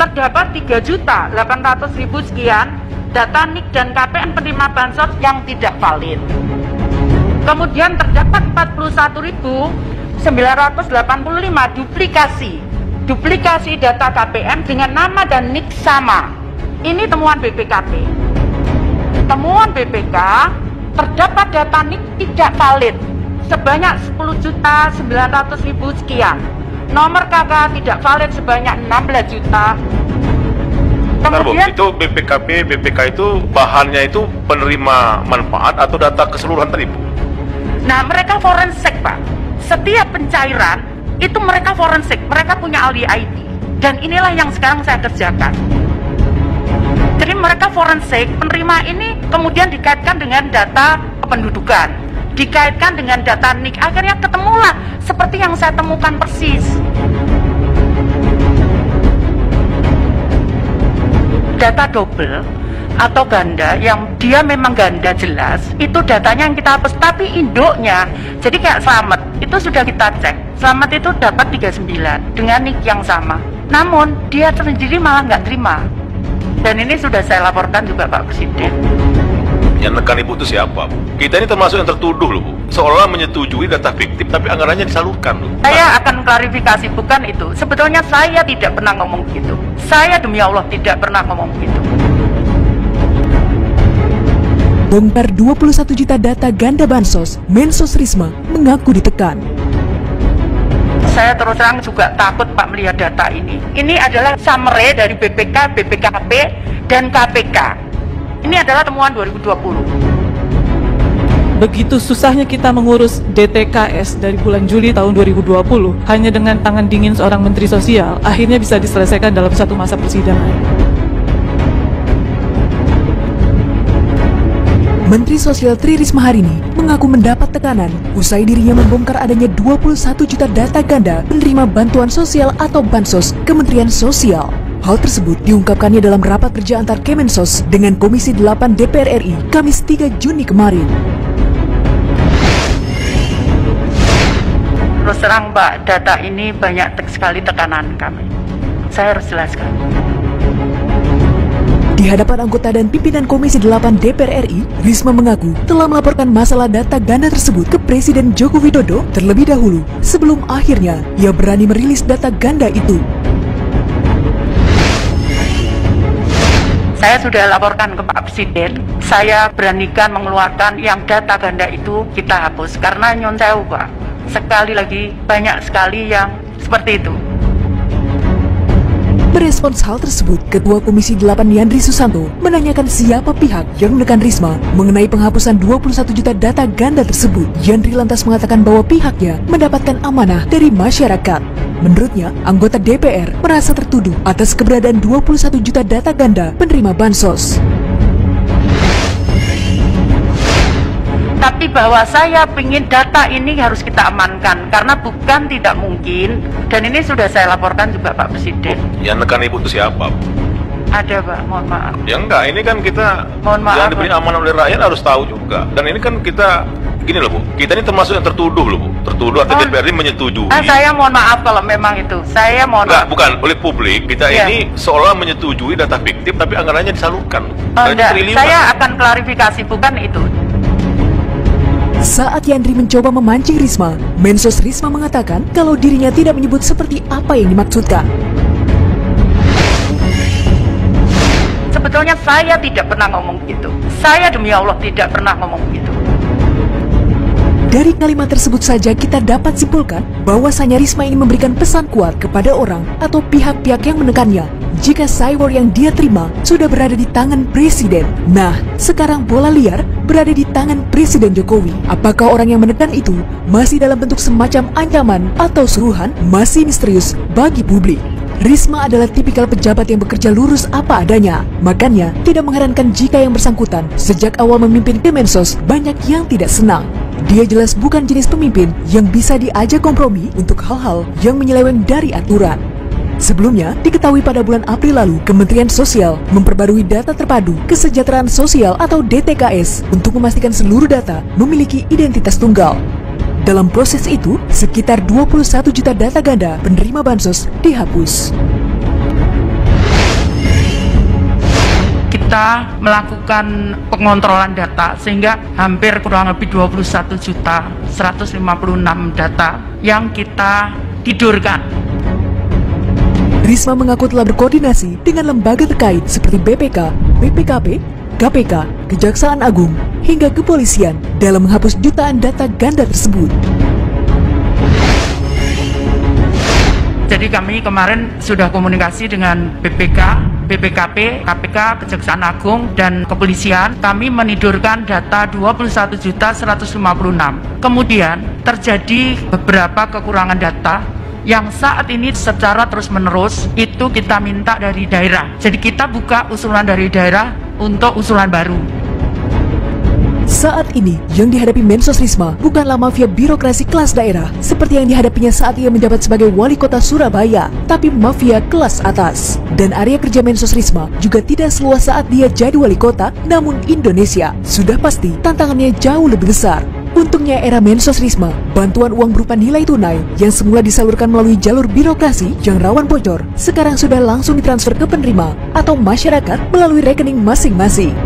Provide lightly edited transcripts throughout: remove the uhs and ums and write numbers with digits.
terdapat 3.800.000 sekian data NIK dan KPN penerima bansos yang tidak valid. Kemudian terdapat 41.985 duplikasi data KPN dengan nama dan NIK sama. Ini temuan BPKP. Temuan BPK, terdapat data NIK tidak valid sebanyak 10.900.000 sekian. Nomor KK tidak valid sebanyak 16 juta. Kemudian itu BPK itu bahannya itu penerima manfaat atau data keseluruhan tadi, Bu? Nah, mereka forensik, Pak. Setiap pencairan itu mereka forensik, mereka punya ahli IT. Dan inilah yang sekarang saya kerjakan. Jadi mereka forensik, penerima ini kemudian dikaitkan dengan data kependudukan, dikaitkan dengan data NIK, akhirnya ketemulah seperti yang saya temukan persis. Data double atau ganda yang dia memang ganda jelas, itu datanya yang kita hapus, tapi induknya, jadi kayak Slamet, itu sudah kita cek. Slamet itu dapat 39 dengan NIK yang sama. Namun dia sendiri malah nggak terima. Dan ini sudah saya laporkan juga Pak Presiden. Yang nekan Ibu itu siapa, Bu? Kita ini termasuk yang tertuduh loh, Bu. Seolah menyetujui data fiktif, tapi anggarannya disalurkan loh. Saya akan klarifikasi, bukan itu. Sebetulnya saya tidak pernah ngomong gitu. Saya demi Allah tidak pernah ngomong gitu. Bongkar 21 juta data ganda bansos, Mensos Risma mengaku ditekan. Saya terus terang juga takut Pak melihat data ini. Ini adalah summary dari BPK, BPKP, dan KPK. Ini adalah temuan 2020. Begitu susahnya kita mengurus DTKS dari bulan Juli tahun 2020, hanya dengan tangan dingin seorang Menteri Sosial, akhirnya bisa diselesaikan dalam satu masa persidangan. Menteri Sosial Tri Risma hari ini mengaku mendapat tekanan usai dirinya membongkar adanya 21 juta data ganda penerima bantuan sosial atau Bansos Kementerian Sosial. Hal tersebut diungkapkannya dalam rapat kerja antar Kemensos dengan Komisi 8 DPR RI Kamis 3 Juni kemarin. Terus terang Mbak, data ini banyak sekali tekanan kami. Saya harus jelaskan. Di hadapan anggota dan pimpinan Komisi 8 DPR RI, Risma mengaku telah melaporkan masalah data ganda tersebut ke Presiden Joko Widodo terlebih dahulu sebelum akhirnya ia berani merilis data ganda itu. Saya sudah laporkan ke Pak Presiden, saya beranikan mengeluarkan yang data ganda itu kita hapus karena nyon sewu Pak. Sekali lagi banyak sekali yang seperti itu. Berespons hal tersebut, Ketua Komisi 8 Yandri Susanto menanyakan siapa pihak yang menekan Risma mengenai penghapusan 21 juta data ganda tersebut. Yandri lantas mengatakan bahwa pihaknya mendapatkan amanah dari masyarakat. Menurutnya, anggota DPR merasa tertuduh atas keberadaan 21 juta data ganda penerima Bansos. Tapi bahwa saya ingin data ini harus kita amankan karena bukan tidak mungkin, dan ini sudah saya laporkan juga Pak Presiden. Yang nekan Ibu itu siapa, Bu? Ada Pak, mohon maaf. Ya enggak, ini kan kita Mohon maaf, yang diberi amanah oleh rakyat harus tahu juga. Dan ini kan kita, gini loh Bu, kita ini termasuk yang tertuduh loh Bu. Tertuduh atau DPR ini menyetujui. Saya mohon maaf kalau memang itu. Saya mohon enggak, maaf. bukan, oleh publik, kita ini seolah menyetujui data fiktif, tapi anggarannya disalurkan. Enggak, saya akan klarifikasi, bukan itu. Saat Yandri mencoba memancing Risma, Mensos Risma mengatakan kalau dirinya tidak menyebut seperti apa yang dimaksudkan. Sebetulnya saya tidak pernah ngomong gitu. Saya demi Allah tidak pernah ngomong gitu. Dari kalimat tersebut saja kita dapat simpulkan bahwasanya Risma ingin memberikan pesan kuat kepada orang atau pihak-pihak yang menekannya jika cyber yang dia terima sudah berada di tangan Presiden. Nah, sekarang bola liar berada di tangan Presiden Jokowi. Apakah orang yang menekan itu masih dalam bentuk semacam ancaman atau suruhan masih misterius bagi publik. Risma adalah tipikal pejabat yang bekerja lurus apa adanya. Makanya tidak mengherankan jika yang bersangkutan sejak awal memimpin Kemensos banyak yang tidak senang. Dia jelas bukan jenis pemimpin yang bisa diajak kompromi untuk hal-hal yang menyeleweng dari aturan. Sebelumnya, diketahui pada bulan April lalu, Kementerian Sosial memperbarui data terpadu kesejahteraan sosial atau DTKS untuk memastikan seluruh data memiliki identitas tunggal. Dalam proses itu, sekitar 21 juta data ganda penerima Bansos dihapus. kita melakukan pengontrolan data sehingga hampir kurang lebih 21.156 data yang kita tidurkan. Risma mengaku telah berkoordinasi dengan lembaga terkait seperti BPK, BPKP, KPK, Kejaksaan Agung, hingga kepolisian dalam menghapus jutaan data ganda tersebut. Jadi kami kemarin sudah komunikasi dengan BPK, BPKP, KPK, Kejaksaan Agung, dan kepolisian. Kami menidurkan data 21.156. Kemudian terjadi beberapa kekurangan data yang saat ini secara terus-menerus itu kita minta dari daerah. Jadi kita buka usulan dari daerah untuk usulan baru. Saat ini yang dihadapi Mensos Risma bukanlah mafia birokrasi kelas daerah seperti yang dihadapinya saat ia menjabat sebagai wali kota Surabaya, tapi mafia kelas atas. Dan area kerja Mensos Risma juga tidak seluas saat dia jadi wali kota, namun Indonesia sudah pasti tantangannya jauh lebih besar. Untungnya era Mensos Risma, bantuan uang berupa nilai tunai yang semula disalurkan melalui jalur birokrasi yang rawan bocor, sekarang sudah langsung ditransfer ke penerima atau masyarakat melalui rekening masing-masing.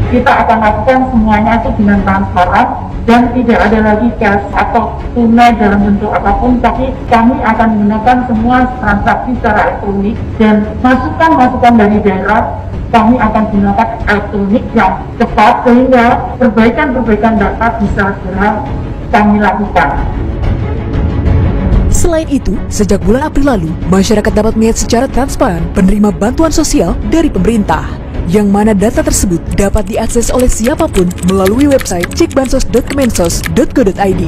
Kita akan lakukan semuanya itu dengan transparan dan tidak ada lagi cash atau tunai dalam bentuk apapun, tapi kami akan menggunakan semua transaksi secara elektronik dan masukan-masukan dari daerah kami akan gunakan elektronik yang cepat sehingga perbaikan-perbaikan data bisa segera kami lakukan. Selain itu, sejak bulan April lalu, masyarakat dapat melihat secara transparan penerima bantuan sosial dari pemerintah, yang mana data tersebut dapat diakses oleh siapapun melalui website cekbansos.kemensos.go.id.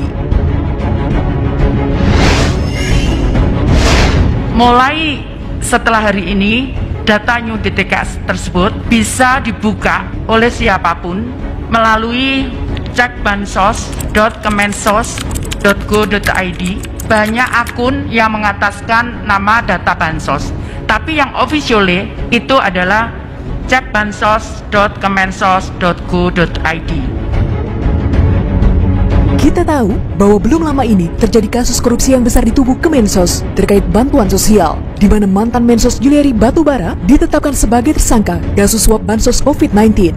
Mulai setelah hari ini, data New DTKS tersebut bisa dibuka oleh siapapun melalui cekbansos.kemensos.go.id. Banyak akun yang mengataskan nama data bansos, tapi yang officially itu adalah cekbansos.kemensos.go.id. Kita tahu bahwa belum lama ini terjadi kasus korupsi yang besar di tubuh Kemensos terkait bantuan sosial, di mana mantan Mensos Juliari Batubara ditetapkan sebagai tersangka kasus suap bansos COVID-19.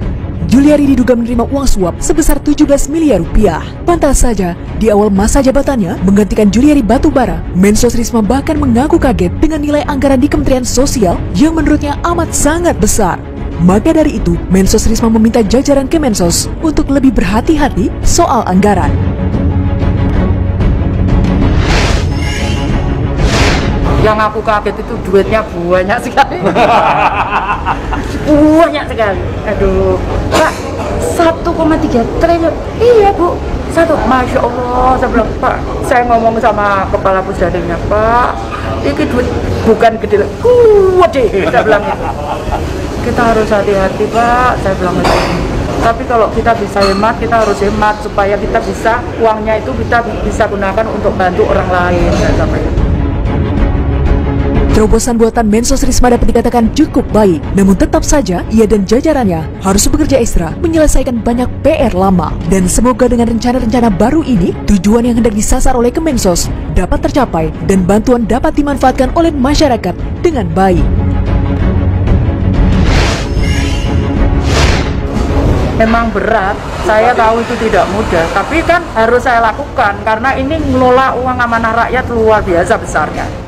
Juliari diduga menerima uang suap sebesar 17 miliar rupiah. Pantas saja, di awal masa jabatannya menggantikan Juliari Batubara, Mensos Risma bahkan mengaku kaget dengan nilai anggaran di Kementerian Sosial yang menurutnya amat sangat besar. Maka dari itu, Mensos Risma meminta jajaran Kemensos untuk lebih berhati-hati soal anggaran. Yang aku kaget itu duitnya banyak sekali. Banyak sekali. Aduh, Pak, 1,3 triliun. Iya, Bu. Masya Allah, saya bilang, Pak, saya ngomong sama kepala pusdadinya, Pak, ini duit bukan gede, gede, saya bilang itu. Kita harus hati-hati, Pak, saya bilang itu. Tapi kalau kita bisa hemat, kita harus hemat supaya kita bisa, uangnya itu kita bisa gunakan untuk bantu orang lain. Terobosan buatan Mensos Risma dapat dikatakan cukup baik, namun tetap saja ia dan jajarannya harus bekerja ekstra menyelesaikan banyak PR lama. Dan semoga dengan rencana-rencana baru ini, tujuan yang hendak disasar oleh Kemensos dapat tercapai dan bantuan dapat dimanfaatkan oleh masyarakat dengan baik. Memang berat, saya tahu itu tidak mudah, tapi kan harus saya lakukan karena ini ngelola uang amanah rakyat luar biasa besarnya.